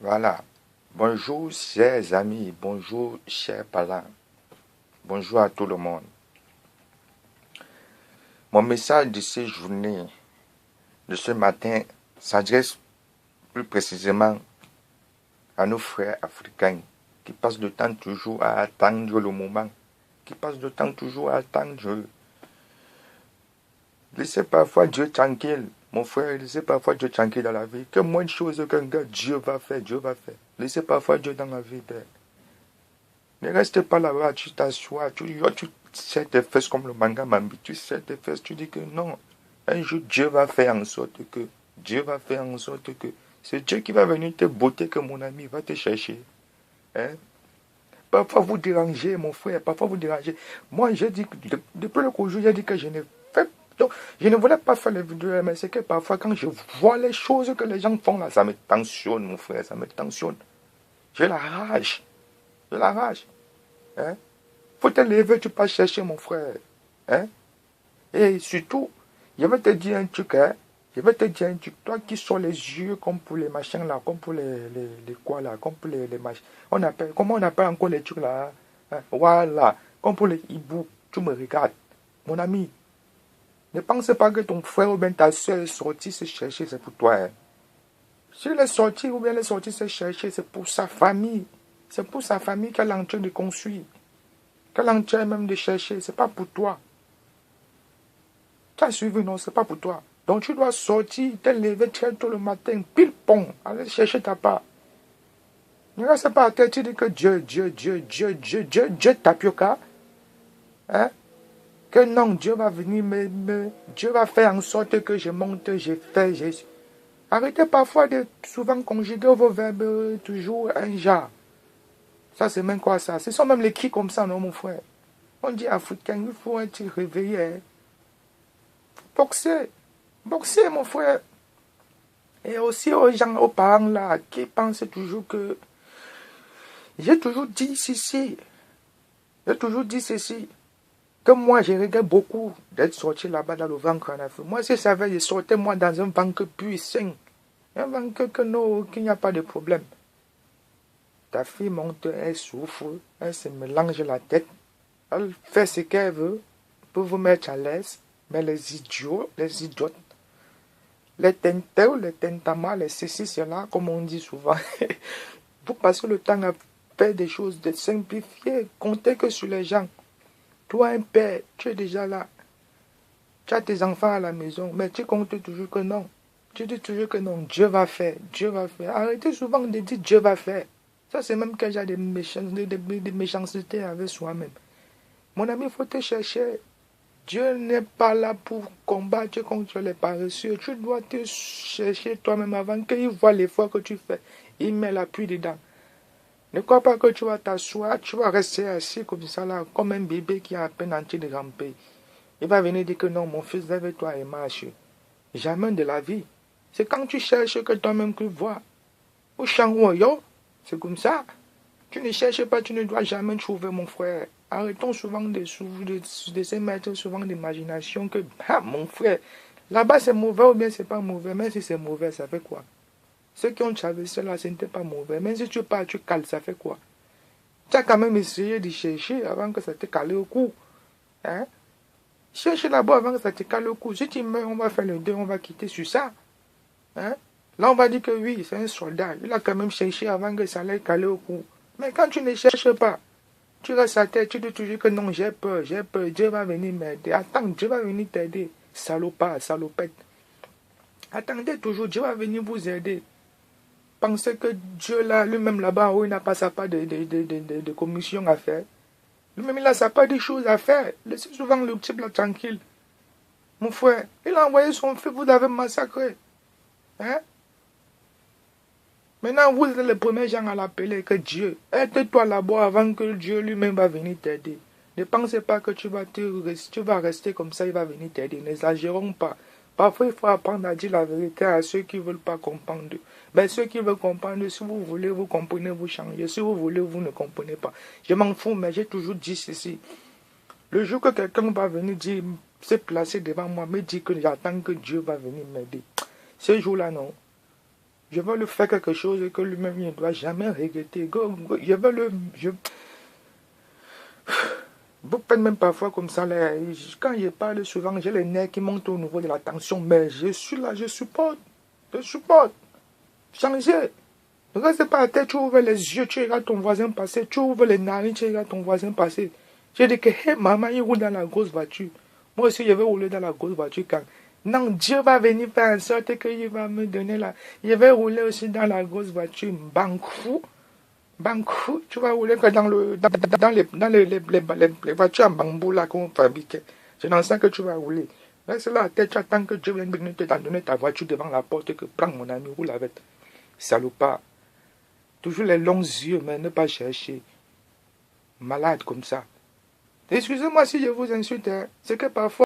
Voilà. Bonjour, chers amis. Bonjour, chers parents. Bonjour à tout le monde. Mon message de cette journée, de ce matin, s'adresse plus précisément à nos frères africains qui passent le temps toujours à attendre le moment, qui passent le temps toujours à attendre. Laissez parfois Dieu tranquille. Mon frère, laissez parfois Dieu tranquille dans la vie. Que moins de choses qu'un gars, Dieu va faire, Dieu va faire. Laissez parfois Dieu dans la vie, père. Ne reste pas là-bas, tu t'assois, tu serres tes fesses comme le manga Mambi, tu serres tes fesses, tu dis que non. Un jour, Dieu va faire en sorte que, c'est Dieu qui va venir te botter que mon ami va te chercher. Hein? Parfois vous dérangez, mon frère, parfois vous dérangez. Moi, j'ai dit, depuis le jour, j'ai dit que je ne fais donc, je ne voulais pas faire les vidéos, mais c'est que parfois, quand je vois les choses que les gens font là, ça me tensionne, mon frère, ça me tensionne. J'ai la rage. J'ai la rage. Hein? Faut te lever, tu peux chercher, mon frère. Hein? Et surtout, je vais te dire un truc, hein? Je vais te dire un truc. Toi qui sors les yeux comme pour les machins là, comme pour les quoi là, comme pour les machins. Comment on appelle encore les trucs là? Hein? Voilà. Comme pour les hiboux. Tu me regardes. Mon ami, ne pense pas que ton frère ou bien ta soeur est sorti se chercher, c'est pour toi. Hein? S'il est sorti ou bien elle est sortie se chercher, c'est pour sa famille. C'est pour sa famille qu'elle est en train de construire. Qu'elle est en train même de chercher. C'est pas pour toi. Tu as suivi, non, c'est pas pour toi. Donc tu dois sortir, te lever très tôt le matin, pile pont, aller chercher ta part. Ne reste pas à terre, tu dis que Dieu, tapioca. Hein? Que non, Dieu va venir Dieu va faire en sorte que je monte, je fais, Jésus. Arrêtez parfois de souvent conjuguer vos verbes toujours un genre. Ça, c'est même quoi ça? Ce sont même les qui comme ça, non, mon frère? On dit africain, il faut être réveillé. Hein? Boxer. Boxer, mon frère. Et aussi aux gens, aux parents là, qui pensent toujours que... J'ai toujours dit ceci. J'ai toujours dit ceci. Que moi, je regrette beaucoup d'être sorti là-bas dans le ventre en Afrique. Moi, si je savais, je sortais moi dans un ventre puissant. Un ventre que non, qu'il n'y a pas de problème. Ta fille monte, elle souffre, elle se mélange la tête. Elle fait ce qu'elle veut pour vous mettre à l'aise. Mais les idiots, les idiotes, les tenteurs, les tentamas, les ceci, cela, comme on dit souvent, vous passez le temps à faire des choses, de simplifier, compter que sur les gens. Toi, un père, tu es déjà là. Tu as tes enfants à la maison, mais tu comptes toujours que non. Tu dis toujours que non, Dieu va faire, Dieu va faire. Arrêtez souvent de dire Dieu va faire. Ça, c'est même que j'ai des méchancetés avec soi-même. Mon ami, il faut te chercher. Dieu n'est pas là pour combattre contre les paresseux. Tu dois te chercher toi-même avant qu'il voit l'effort que tu fais. Il met l'appui dedans. Ne crois pas que tu vas t'asseoir, tu vas rester assis comme ça là, comme un bébé qui a à peine en train de ramper. Il va venir dire que non, mon fils, lève-toi et marche. Jamais de la vie. C'est quand tu cherches que toi-même tu vois. Au champ yo, c'est comme ça. Tu ne cherches pas, tu ne dois jamais trouver, mon frère. Arrêtons souvent de se mettre souvent d'imagination que, ah, mon frère, là-bas c'est mauvais ou bien c'est pas mauvais. Même si c'est mauvais, ça fait quoi? Ceux qui ont traversé là, ce n'était pas mauvais. Même si tu pars, tu cales, ça fait quoi? Tu as quand même essayé de chercher avant que ça te cale au cou. Hein? Cherche là-bas avant que ça te cale au cou. Si tu meurs, on va faire le deux, on va quitter sur ça. Hein? Là, on va dire que oui, c'est un soldat. Il a quand même cherché avant que ça allait caler au cou. Mais quand tu ne cherches pas, tu restes à terre, tu dis toujours que non, j'ai peur, Dieu va venir m'aider. Attends, Dieu va venir t'aider. Salopard, salopette. Attendez toujours, Dieu va venir vous aider. Pensez que Dieu, là, lui-même là-bas, où il n'a pas sa part de commission à faire. Lui-même, il a sa part de choses à faire. Laissez souvent le type là tranquille. Mon frère, il a envoyé son fils, vous l'avez massacré. Hein? Maintenant, vous êtes les premiers gens à l'appeler que Dieu. Aide-toi là-bas avant que Dieu lui-même va venir t'aider. Ne pensez pas que tu vas rester comme ça, il va venir t'aider. N'exagérons pas. Parfois, il faut apprendre à dire la vérité à ceux qui ne veulent pas comprendre. Mais ceux qui veulent comprendre, si vous voulez, vous comprenez, vous changez. Si vous voulez, vous ne comprenez pas. Je m'en fous, mais j'ai toujours dit ceci. Le jour que quelqu'un va venir dire, se placer devant moi, me dire que j'attends que Dieu va venir m'aider. Ce jour-là, non. Je veux le faire quelque chose que lui-même ne doit jamais regretter. Je veux le... Vous faites même parfois comme ça. Là, quand je parle souvent, j'ai les nerfs qui montent au niveau de la tension. Mais je suis là, je supporte. Je supporte. Changez. Ne reste pas à tête, tu ouvres les yeux, tu regardes ton voisin passer. Tu ouvres les narines, tu regardes ton voisin passer. Je dis que, hey, maman, il roule dans la grosse voiture. Moi aussi, je vais rouler dans la grosse voiture quand. Non, Dieu va venir faire en sorte qu'il va me donner la... Je vais rouler aussi dans la grosse voiture. Bankou. Bankou, tu vas rouler que dans les voitures en bambou là qu'on fabriquait. C'est dans ça que tu vas rouler. Reste là à tête, tu attends que Dieu vienne te donner ta voiture devant la porte que prends mon ami, roule avec. Salopard. Toujours les longs yeux, mais ne pas chercher. Malade comme ça. Excusez-moi si je vous insulte, hein. C'est que parfois...